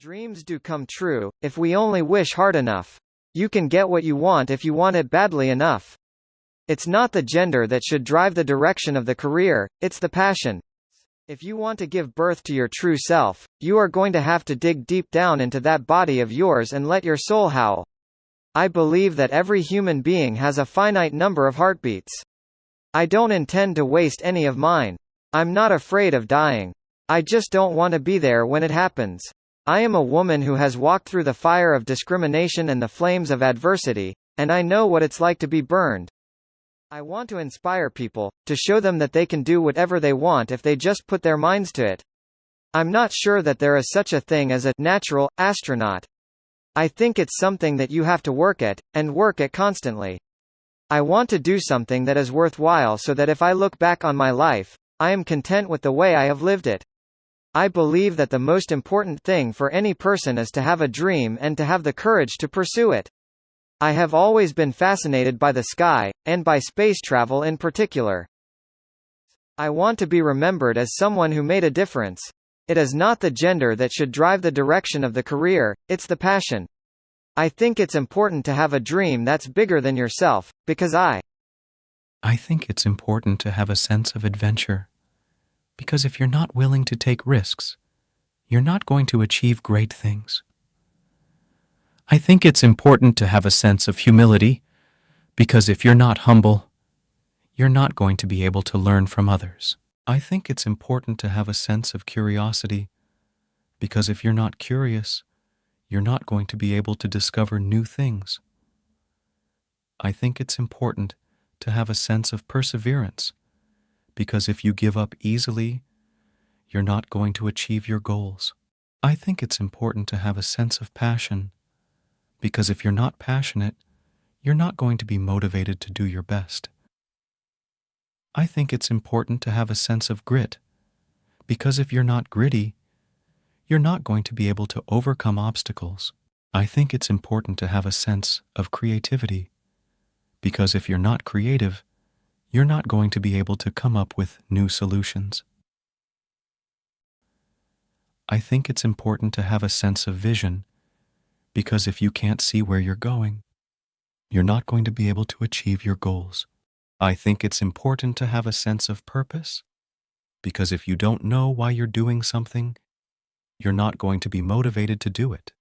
Dreams do come true, if we only wish hard enough. You can get what you want if you want it badly enough. It's not the gender that should drive the direction of the career, it's the passion. If you want to give birth to your true self, you are going to have to dig deep down into that body of yours and let your soul howl. I believe that every human being has a finite number of heartbeats. I don't intend to waste any of mine. I'm not afraid of dying. I just don't want to be there when it happens. I am a woman who has walked through the fire of discrimination and the flames of adversity, and I know what it's like to be burned. I want to inspire people, to show them that they can do whatever they want if they just put their minds to it. I'm not sure that there is such a thing as a natural astronaut. I think it's something that you have to work at, and work at constantly. I want to do something that is worthwhile so that if I look back on my life, I am content with the way I have lived it. I believe that the most important thing for any person is to have a dream and to have the courage to pursue it. I have always been fascinated by the sky, and by space travel in particular. I want to be remembered as someone who made a difference. It is not the gender that should drive the direction of the career, it's the passion. I think it's important to have a dream that's bigger than yourself, because I think it's important to have a sense of adventure. Because if you're not willing to take risks, you're not going to achieve great things. I think it's important to have a sense of humility, because if you're not humble, you're not going to be able to learn from others. I think it's important to have a sense of curiosity, because if you're not curious, you're not going to be able to discover new things. I think it's important to have a sense of perseverance, because if you give up easily, you're not going to achieve your goals. I think it's important to have a sense of passion, because if you're not passionate, you're not going to be motivated to do your best. I think it's important to have a sense of grit, because if you're not gritty, you're not going to be able to overcome obstacles. I think it's important to have a sense of creativity, because if you're not creative, you're not going to be able to come up with new solutions. I think it's important to have a sense of vision, because if you can't see where you're going, you're not going to be able to achieve your goals. I think it's important to have a sense of purpose, because if you don't know why you're doing something, you're not going to be motivated to do it.